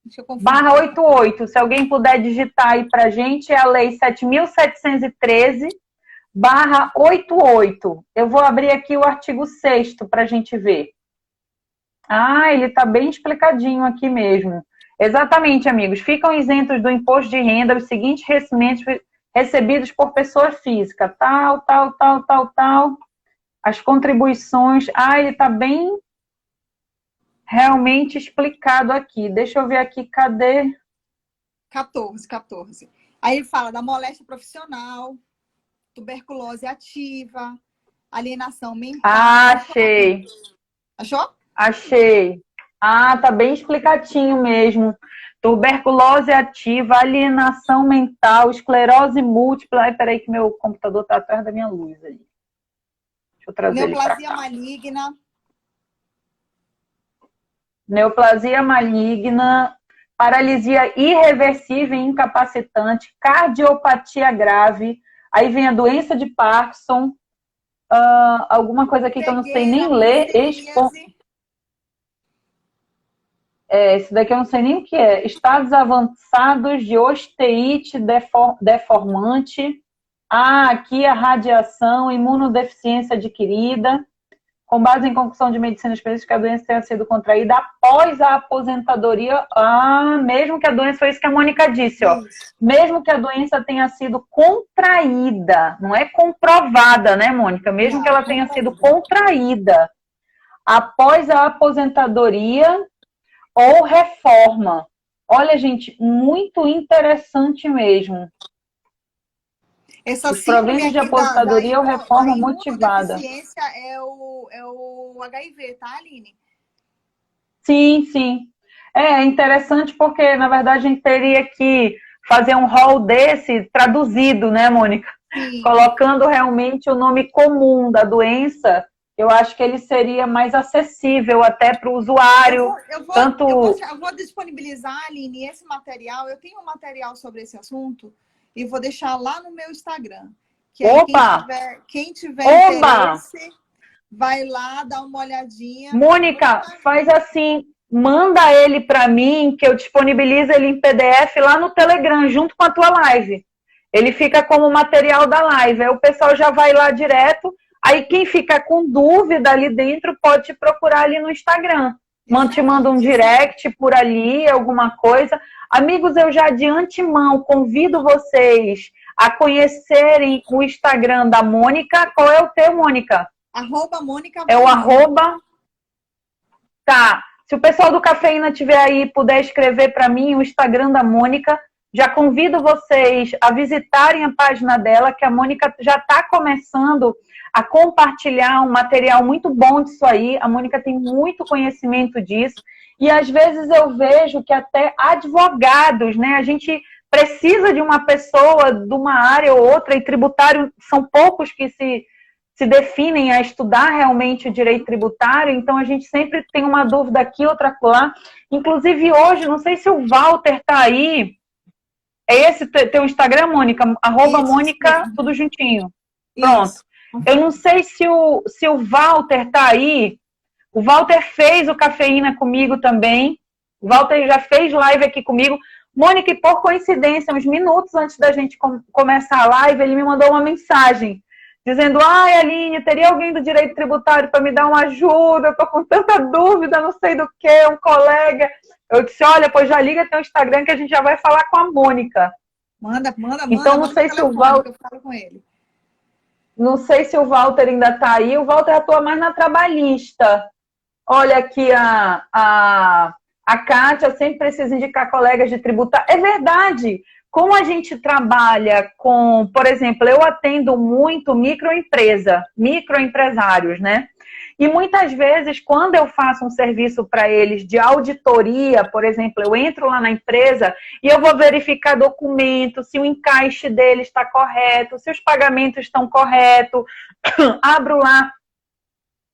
/88. Se alguém puder digitar aí para a gente, é a lei 7.713/88. Eu vou abrir aqui o artigo 6º para a gente ver. Ele está bem explicadinho aqui mesmo. Exatamente, amigos. Ficam isentos do imposto de renda os seguintes recebidos por pessoa física. Tal. As contribuições. Ele está bem realmente explicado aqui. Deixa eu ver aqui, cadê? 14. Aí ele fala da moléstia profissional, tuberculose ativa, alienação mental. Achei. Achou? Achei. Tá bem explicadinho mesmo. Tuberculose ativa, alienação mental, esclerose múltipla. Peraí que meu computador está atrás da minha luz ali. Deixa eu trazer ele pra cá. Neoplasia maligna. Neoplasia maligna, paralisia irreversível e incapacitante, cardiopatia grave, aí vem a doença de Parkinson, alguma coisa aqui que eu não sei nem ler. Esse daqui eu não sei nem o que é. Estados avançados de osteite deformante. Aqui a radiação, imunodeficiência adquirida. Com base em conclusão de medicina específica, a doença tenha sido contraída após a aposentadoria. Mesmo que a doença, foi isso que a Mônica disse, ó. Mesmo que a doença tenha sido contraída, não é comprovada, né, Mônica? Mesmo que ela tenha sido contraída após a aposentadoria ou reforma. Olha, gente, muito interessante mesmo. Essa os proventos de aposentadoria ou reforma motivada. A imunodeficiência é o HIV, tá, Aline? Sim. É interessante porque, na verdade, a gente teria que fazer um rol desse traduzido, né, Mônica? Sim. Colocando realmente o nome comum da doença, eu acho que ele seria mais acessível até para o usuário. Eu vou disponibilizar, Aline, esse material. Eu tenho um material sobre esse assunto e vou deixar lá no meu Instagram. Que Opa! Quem tiver interesse, vai lá, dá uma olhadinha. Mônica, faz assim, manda ele para mim, que eu disponibilizo ele em PDF lá no Telegram, junto com a tua live. Ele fica como material da live. Aí o pessoal já vai lá direto. Aí quem fica com dúvida ali dentro pode te procurar ali no Instagram. Te manda um direct por ali, alguma coisa. Amigos, eu já de antemão convido vocês a conhecerem o Instagram da Mônica. Qual é o teu, Mônica? @Mônica. É o arroba. Tá. Se o pessoal do Cafeína tiver aí, puder escrever para mim o Instagram da Mônica, já convido vocês a visitarem a página dela, que a Mônica já está começando a compartilhar um material muito bom disso aí. A Mônica tem muito conhecimento disso. E às vezes eu vejo que até advogados, né? A gente precisa de uma pessoa de uma área ou outra, e tributário são poucos que se definem a estudar realmente o direito tributário, então a gente sempre tem uma dúvida aqui, outra lá. Inclusive hoje, não sei se o Walter está aí. É esse teu Instagram, Mônica? @Mônica, tudo juntinho. Pronto. Eu não sei se o Walter está aí O Walter fez o Cafeína comigo também. O Walter já fez live aqui comigo. Mônica, e por coincidência, uns minutos antes da gente começar a live, ele me mandou uma mensagem dizendo: ai, Aline, teria alguém do direito tributário para me dar uma ajuda? Eu tô com tanta dúvida, não sei do que, um colega. Eu disse: olha, pois já liga teu Instagram que a gente já vai falar com a Mônica. Manda. Então, não sei se o Walter... Eu falo com ele. Não sei se o Walter ainda está aí. O Walter atua mais na trabalhista. Olha aqui a Kátia, sempre precisa indicar colegas de tributário. É verdade. Como a gente trabalha com, por exemplo, eu atendo muito microempresários, né? E muitas vezes, quando eu faço um serviço para eles de auditoria, por exemplo, eu entro lá na empresa e eu vou verificar documentos, se o encaixe deles está correto, se os pagamentos estão corretos, abro lá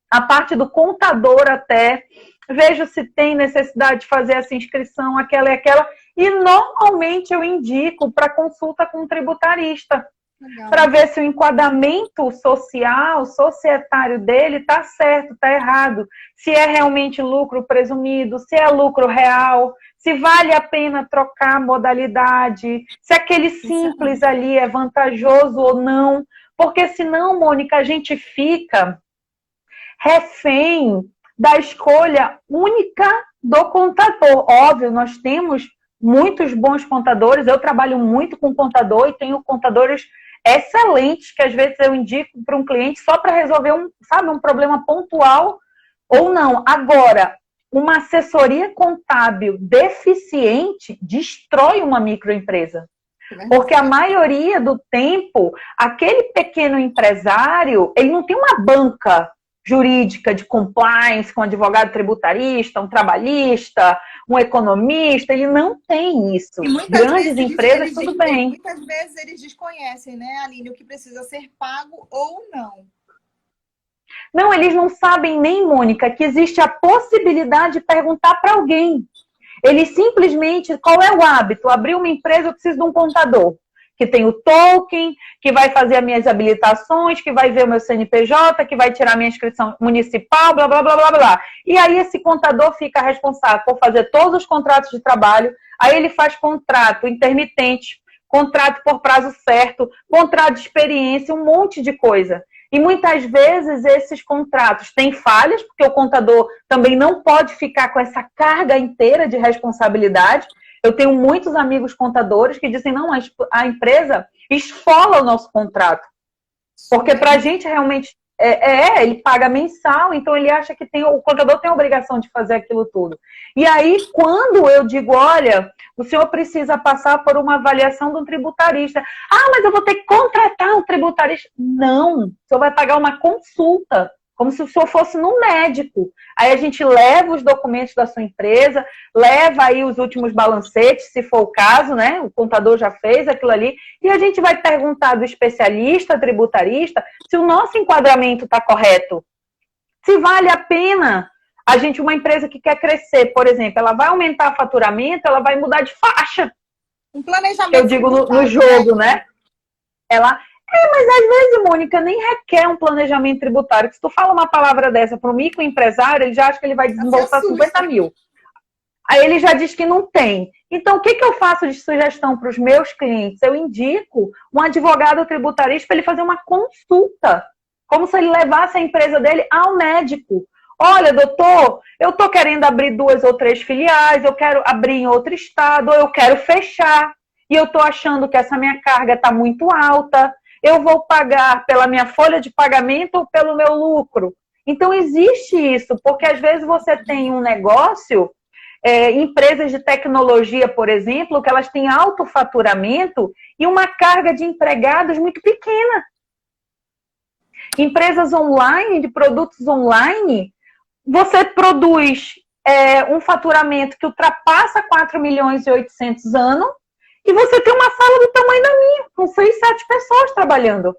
a parte do contador até, vejo se tem necessidade de fazer essa inscrição, aquela e aquela, e normalmente eu indico para consulta com um tributarista, para ver se o enquadramento social, societário dele está certo, está errado, se é realmente lucro presumido, se é lucro real, se vale a pena trocar a modalidade, se aquele simples ali é vantajoso ou não, porque senão, Mônica, a gente fica refém da escolha única do contador. Óbvio, nós temos muitos bons contadores, eu trabalho muito com contador e tenho contadores excelentes que às vezes eu indico para um cliente só para resolver um problema pontual ou não. Agora, uma assessoria contábil deficiente destrói uma microempresa. Porque a maioria do tempo, aquele pequeno empresário, ele não tem uma banca jurídica de compliance com um advogado tributarista, um trabalhista, um economista, ele não tem isso. Grandes empresas, tudo bem. Muitas vezes eles desconhecem, né, Aline, o que precisa ser pago ou não. Não, eles não sabem nem, Mônica, que existe a possibilidade de perguntar para alguém. Eles simplesmente, qual é o hábito? Abrir uma empresa, eu preciso de um contador, que tem o token, que vai fazer as minhas habilitações, que vai ver o meu CNPJ, que vai tirar minha inscrição municipal, blá, blá, blá, blá, blá. E aí esse contador fica responsável por fazer todos os contratos de trabalho, aí ele faz contrato intermitente, contrato por prazo certo, contrato de experiência, um monte de coisa. E muitas vezes esses contratos têm falhas, porque o contador também não pode ficar com essa carga inteira de responsabilidade. Eu tenho muitos amigos contadores que dizem: não, a empresa esfola o nosso contrato. Porque para a gente realmente, ele paga mensal, então ele acha que o contador tem a obrigação de fazer aquilo tudo. E aí, quando eu digo: olha, o senhor precisa passar por uma avaliação de um tributarista. Ah, mas eu vou ter que contratar um tributarista. Não, o senhor vai pagar uma consulta, como se o senhor fosse num médico. Aí a gente leva os documentos da sua empresa, leva aí os últimos balancetes, se for o caso, né? O contador já fez aquilo ali, e a gente vai perguntar do especialista, tributarista, se o nosso enquadramento está correto. Se vale a pena uma empresa que quer crescer, por exemplo, ela vai aumentar o faturamento, ela vai mudar de faixa. Um planejamento. Eu digo no jogo, né? Mas às vezes, Mônica, nem requer um planejamento tributário. Se tu fala uma palavra dessa para um microempresário, ele já acha que ele vai desembolsar 50 mil. Aí ele já diz que não tem. Então, o que eu faço de sugestão para os meus clientes? Eu indico um advogado tributarista para ele fazer uma consulta, como se ele levasse a empresa dele ao médico. Olha, doutor, eu estou querendo abrir 2 ou 3 filiais, eu quero abrir em outro estado, ou eu quero fechar, e eu estou achando que essa minha carga está muito alta. Eu vou pagar pela minha folha de pagamento ou pelo meu lucro? Então, existe isso, porque às vezes você tem um negócio, empresas de tecnologia, por exemplo, que elas têm alto faturamento e uma carga de empregados muito pequena. Empresas online, de produtos online, você produz um faturamento que ultrapassa 4 milhões e 800 anos, e você tem uma sala do tamanho da minha, com 6, 7 pessoas trabalhando.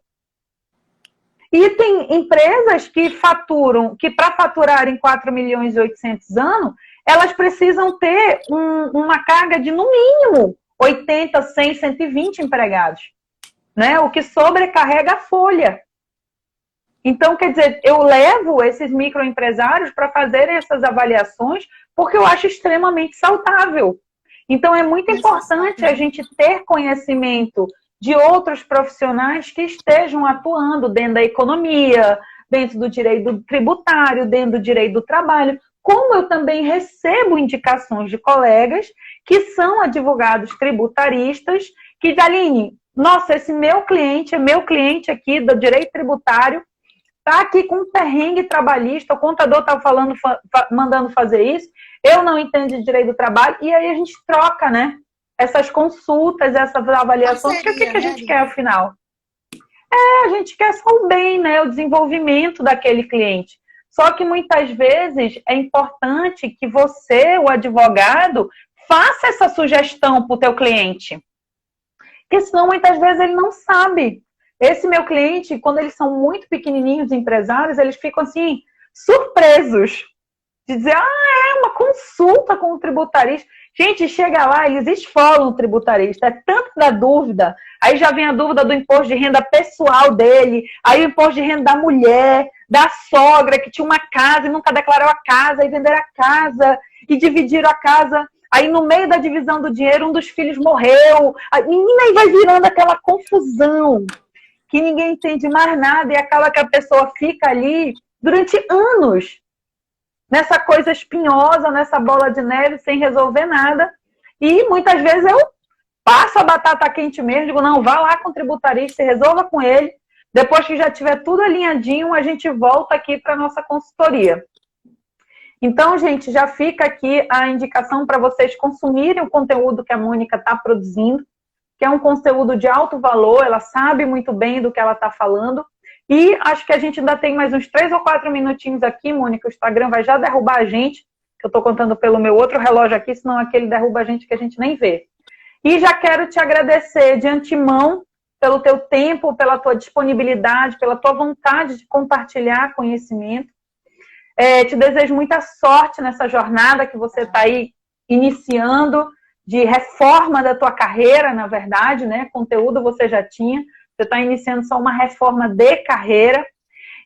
E tem empresas que faturam, que para faturarem 4 milhões e 800 anos, elas precisam ter uma carga de, no mínimo, 80, 100, 120 empregados. Né? O que sobrecarrega a folha. Então, quer dizer, eu levo esses microempresários para fazerem essas avaliações porque eu acho extremamente saudável. Então, é muito importante a gente ter conhecimento de outros profissionais que estejam atuando dentro da economia, dentro do direito tributário, dentro do direito do trabalho, como eu também recebo indicações de colegas que são advogados tributaristas, que, Aline, nossa, esse meu cliente é meu cliente aqui do direito tributário, está aqui com um perrengue trabalhista, o contador está mandando fazer isso, eu não entendo de direito do trabalho, e aí a gente troca, né? Essas consultas, essas avaliações, porque o que a gente quer afinal? A gente quer só o bem, né? O desenvolvimento daquele cliente. Só que muitas vezes é importante que você, o advogado, faça essa sugestão para o teu cliente. Porque senão muitas vezes ele não sabe. Esse meu cliente, quando eles são muito pequenininhos, empresários, eles ficam assim, surpresos. De dizer, é uma consulta com o tributarista. Gente, chega lá, eles esfolam o tributarista. É tanto da dúvida. Aí já vem a dúvida do imposto de renda pessoal dele, aí o imposto de renda da mulher, da sogra, que tinha uma casa e nunca declarou a casa, e venderam a casa, e dividiram a casa. Aí no meio da divisão do dinheiro, um dos filhos morreu. E vai virando aquela confusão, que ninguém entende mais nada, e acaba que a pessoa fica ali durante anos, nessa coisa espinhosa, nessa bola de neve, sem resolver nada. E muitas vezes eu passo a batata quente mesmo, digo, não, vá lá com o tributarista, resolva com ele. Depois que já tiver tudo alinhadinho, a gente volta aqui para a nossa consultoria. Então, gente, já fica aqui a indicação para vocês consumirem o conteúdo que a Mônica está produzindo, que é um conteúdo de alto valor, ela sabe muito bem do que ela está falando. E acho que a gente ainda tem mais uns 3 ou 4 minutinhos aqui, Mônica, o Instagram vai já derrubar a gente, que eu estou contando pelo meu outro relógio aqui, senão aquele derruba a gente que a gente nem vê. E já quero te agradecer de antemão pelo teu tempo, pela tua disponibilidade, pela tua vontade de compartilhar conhecimento. Te desejo muita sorte nessa jornada que você está aí iniciando, de reforma da tua carreira, na verdade, né? Conteúdo você já tinha. Você está iniciando só uma reforma de carreira.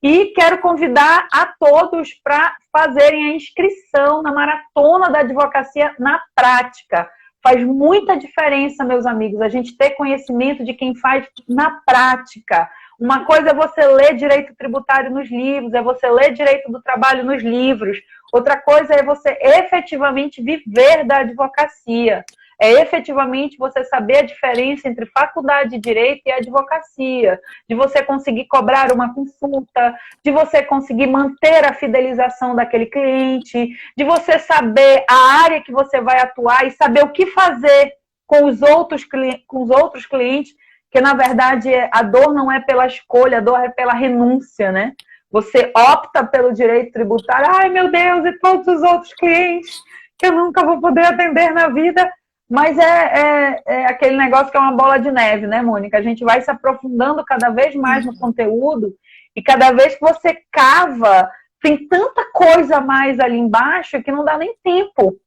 E quero convidar a todos para fazerem a inscrição na Maratona da Advocacia na Prática. Faz muita diferença, meus amigos, a gente ter conhecimento de quem faz na prática. Uma coisa é você ler direito tributário nos livros, é você ler direito do trabalho nos livros. Outra coisa é você efetivamente viver da advocacia. É efetivamente você saber a diferença entre faculdade de direito e advocacia, de você conseguir cobrar uma consulta, de você conseguir manter a fidelização daquele cliente, de você saber a área que você vai atuar e saber o que fazer com os outros clientes, que na verdade a dor não é pela escolha, a dor é pela renúncia, né? Você opta pelo direito tributário, ai meu Deus, e todos os outros clientes que eu nunca vou poder atender na vida. Mas é aquele negócio que é uma bola de neve, né, Mônica? A gente vai se aprofundando cada vez mais no conteúdo e cada vez que você cava, tem tanta coisa a mais ali embaixo que não dá nem tempo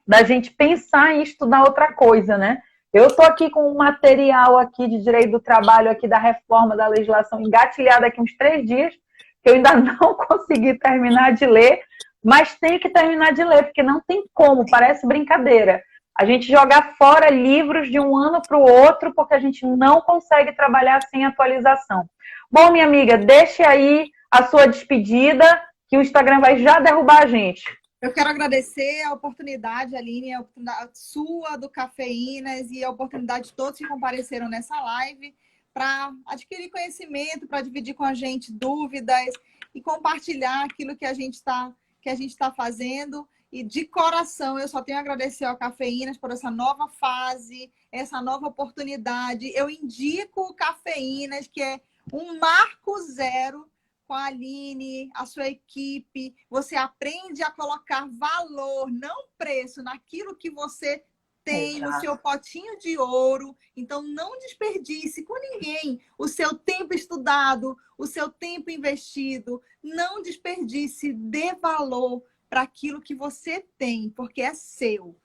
da gente pensar em estudar outra coisa, né? Eu estou aqui com um material aqui de direito do trabalho, aqui da reforma da legislação engatilhada aqui uns 3 dias, que eu ainda não consegui terminar de ler, mas tenho que terminar de ler, porque não tem como, parece brincadeira. A gente jogar fora livros de um ano para o outro, porque a gente não consegue trabalhar sem atualização. Bom, minha amiga, deixe aí a sua despedida, que o Instagram vai já derrubar a gente. Eu quero agradecer a oportunidade, Aline, a oportunidade sua, do Cafeínas, e a oportunidade de todos que compareceram nessa live para adquirir conhecimento, para dividir com a gente dúvidas e compartilhar aquilo que a gente está fazendo. E de coração, eu só tenho a agradecer ao Cafeínas por essa nova fase, essa nova oportunidade. Eu indico o Cafeínas, que é um marco zero com a Aline, a sua equipe. Você aprende a colocar valor, não preço, naquilo que você tem no seu potinho de ouro. Então, não desperdice com ninguém o seu tempo estudado, o seu tempo investido. Não desperdice, dê valor para aquilo que você tem, porque é seu.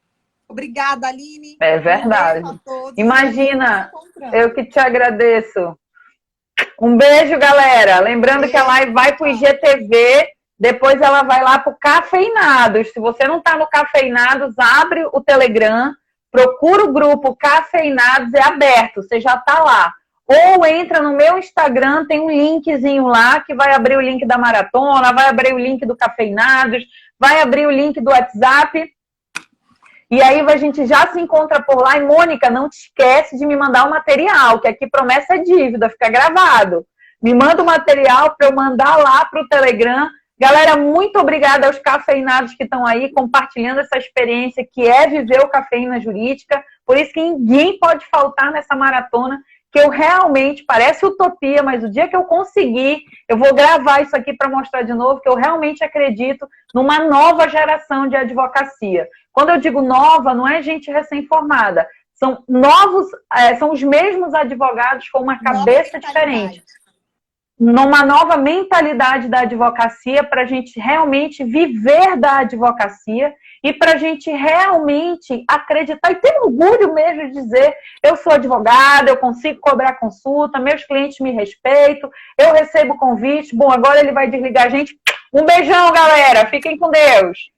Obrigada, Aline. É verdade. Todos, imagina, eu que te agradeço. Um beijo, galera. Lembrando que a live vai para o IGTV, depois ela vai lá para o Cafeinados. Se você não está no Cafeinados, abre o Telegram, procura o grupo Cafeinados, é aberto, você já está lá. Ou entra no meu Instagram, tem um linkzinho lá que vai abrir o link da maratona, vai abrir o link do Cafeinados, vai abrir o link do WhatsApp. E aí a gente já se encontra por lá. E, Mônica, não te esquece de me mandar o material, que aqui promessa é dívida, fica gravado. Me manda o material para eu mandar lá para o Telegram. Galera, muito obrigada aos cafeinados que estão aí compartilhando essa experiência que é viver o Cafeína Jurídica. Por isso que ninguém pode faltar nessa maratona, que eu realmente, parece utopia, mas o dia que eu conseguir, eu vou gravar isso aqui para mostrar de novo, que eu realmente acredito numa nova geração de advocacia. Quando eu digo nova, não é gente recém-formada, são novos, são os mesmos advogados com uma cabeça diferente. Numa nova mentalidade da advocacia, para a gente realmente viver da advocacia e para a gente realmente acreditar e ter orgulho mesmo de dizer: eu sou advogada, eu consigo cobrar consulta, meus clientes me respeitam, eu recebo convite. Bom, agora ele vai desligar a gente. Um beijão, galera. Fiquem com Deus.